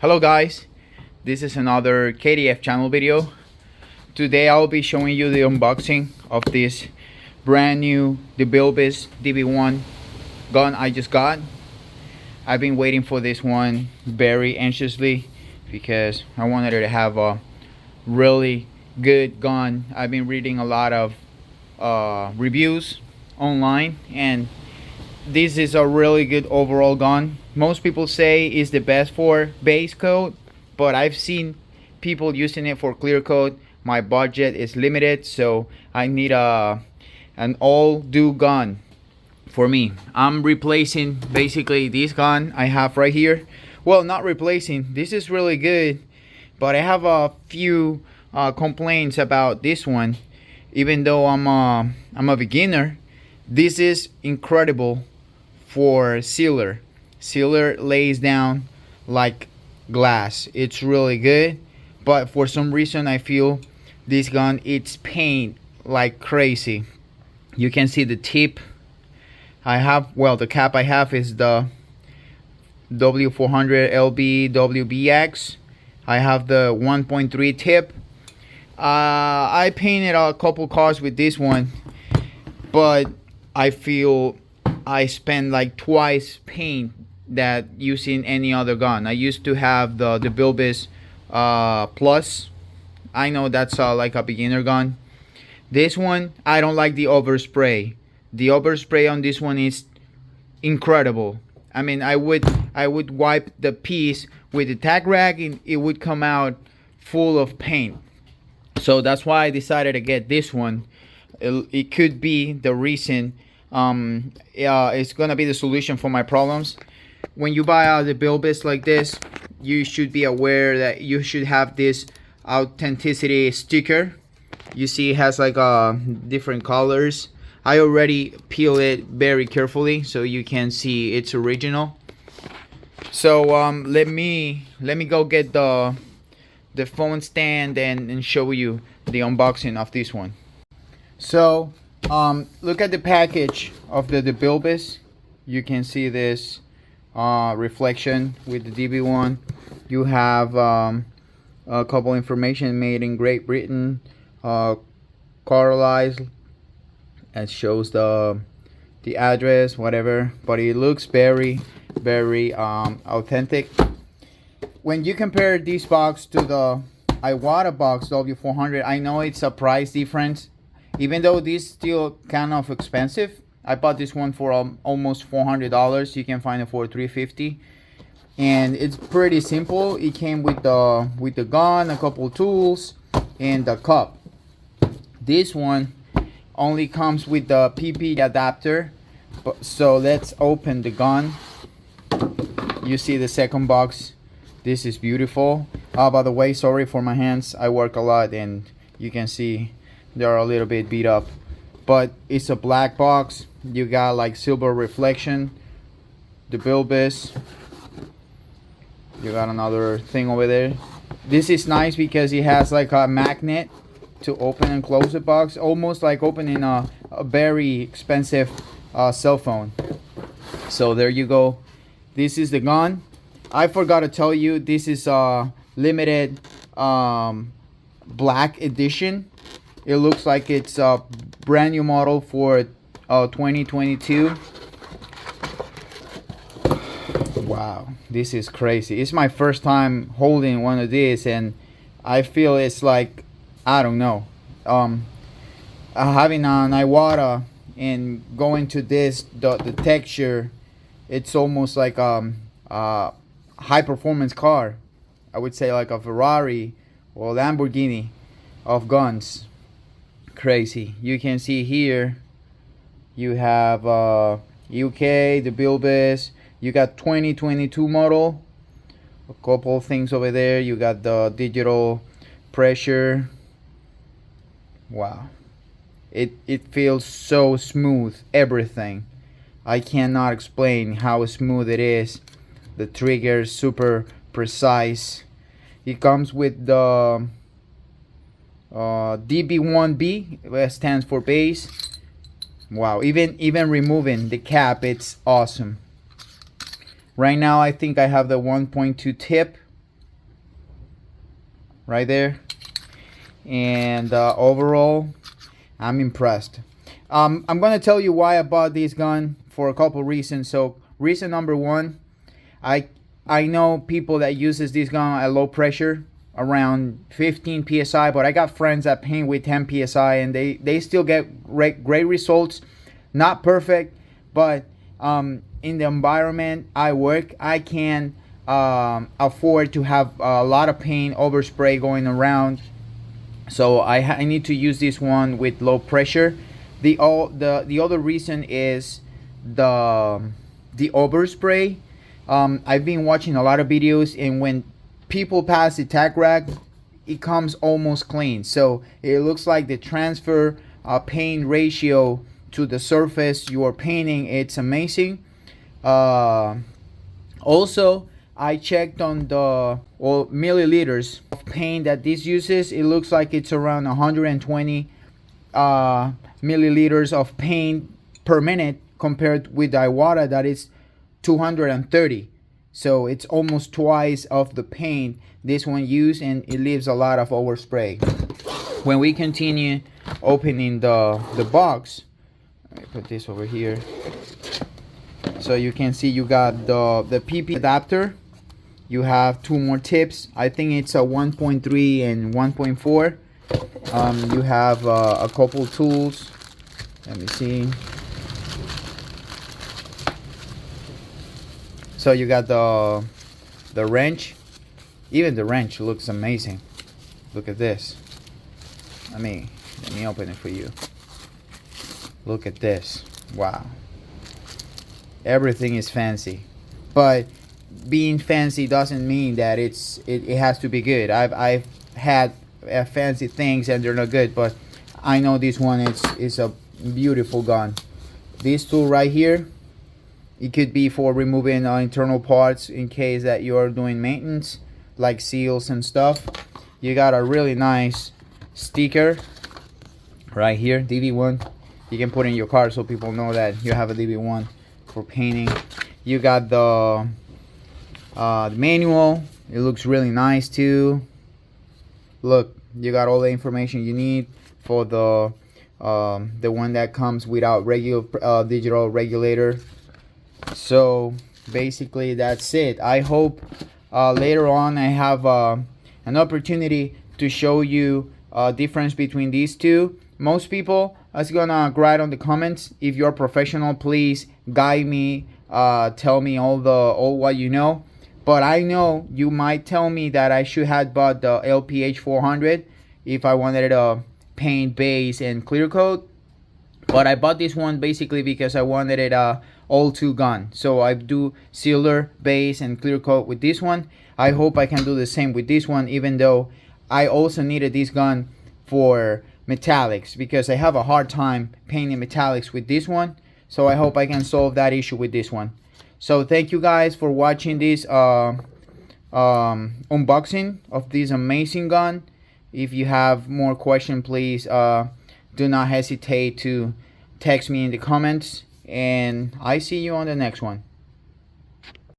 Hello guys, this is another KDF channel video. Today I'll be showing you the unboxing of this brand new Devilbiss DV1 gun I just got. I've been waiting for this one very anxiously because I wanted to have a really good gun. I've been reading a lot of reviews online, and this is a really good overall gun. Most people say it's the best for base coat, but I've seen people using it for clear coat. My budget is limited, so I need an all-do gun for me. I'm replacing basically this gun I have right here. Well, not replacing, this is really good, but I have a few complaints about this one. Even though I'm a beginner, this is incredible for sealer. Sealer lays down like glass. It's really good, but for some reason I feel this gun, it's paint like crazy. You can see the tip I have. Well, the cap I have is the W400 LB WBX. I have the 1.3 tip. I painted a couple cars with this one, but I feel I spend like twice paint that using any other gun. I used to have the Devilbiss Plus. I know that's like a beginner gun. This one, I don't like the overspray. The overspray on this one is incredible. I mean, I would wipe the piece with the tack rag and it would come out full of paint. So that's why I decided to get this one. It could be the reason. It's gonna be the solution for my problems. When you buy a Devilbiss like this, you should be aware that you should have this authenticity sticker. You see it has like different colors. I already peel it very carefully so you can see it's original. So let me go get the phone stand and show you the unboxing of this one. So look at the package of the Devilbiss. You can see this reflection with the DV1. You have a couple information made in Great Britain, Carlisle. It shows the address, whatever, but it looks very authentic. When you compare this box to the Iwata box W400, I know it's a price difference. Even though this is still kind of expensive, I bought this one for almost $400. You can find it for $350, and it's pretty simple. It came with the gun, a couple tools, and the cup. This one only comes with the PP adapter. So let's open the gun. You see the second box. This is beautiful. By the way, sorry for my hands. I work a lot, and you can see they're a little bit beat up, but it's a black box. You got like silver reflection, the Devilbiss. You got another thing over there. This is nice because it has like a magnet to open and close the box, almost like opening a very expensive cell phone. So there you go. This is the gun. I forgot to tell you, this is a limited black edition. It looks like it's a brand new model for 2022. Wow, this is crazy. It's my first time holding one of these, and I feel it's like, I don't know, having an Iwata and going to this, the texture, it's almost like a high performance car. I would say like a Ferrari or Lamborghini of guns. Crazy. You can see here you have UK, the Devilbiss. You got 2022 model. A couple of things over there. You got the digital pressure. Wow. It feels so smooth. Everything. I cannot explain how smooth it is. The trigger is super precise. It comes with the DB1B, that stands for base. Wow, even removing the cap, it's awesome. Right now I think I have the 1.2 tip. right there. And overall, I'm impressed. I'm gonna tell you why I bought this gun for a couple reasons. So reason number one, I know people that uses this gun at low pressure around 15 psi, but I got friends that paint with 10 psi and they still get great results. Not perfect, but in the environment I work, I can afford to have a lot of paint overspray going around. So I need to use this one with low pressure. The other reason is the overspray. I've been watching a lot of videos, and when people pass the tack rack, it comes almost clean. So it looks like the transfer paint ratio to the surface you are painting, it's amazing. Also, I checked on the milliliters of paint that this uses. It looks like it's around 120 milliliters of paint per minute, compared with the Iwata that is 230. So it's almost twice of the paint this one used, and it leaves a lot of overspray. When we continue opening the box, let me put this over here so you can see you got the PP adapter. You have two more tips. I think it's a 1.3 and 1.4. You have a couple tools. Let me see. So you got the wrench. Even the wrench looks amazing. Look at this. Let me open it for you. Look at this. Wow. Everything is fancy, but being fancy doesn't mean that it has to be good. I've had fancy things and they're not good, but I know this one is a beautiful gun. This tool right here, it could be for removing internal parts in case that you are doing maintenance, like seals and stuff. You got a really nice sticker right here, DV1. You can put in your car so people know that you have a DV1 for painting. You got the manual. It looks really nice too. Look, you got all the information you need for the one that comes without regular digital regulator. So basically that's it. I hope later on I have an opportunity to show you difference between these two. Most people is gonna write on the comments. If you're professional, please guide me, tell me all what you know. But I know you might tell me that I should have bought the LPH 400 if I wanted a paint, base, and clear coat. But I bought this one basically because I wanted it all two gun. So I do sealer, base, and clear coat with this one. I hope I can do the same with this one, even though I also needed this gun for metallics because I have a hard time painting metallics with this one. So I hope I can solve that issue with this one. So thank you guys for watching this unboxing of this amazing gun. If you have more questions, please do not hesitate to text me in the comments, and I see you on the next one.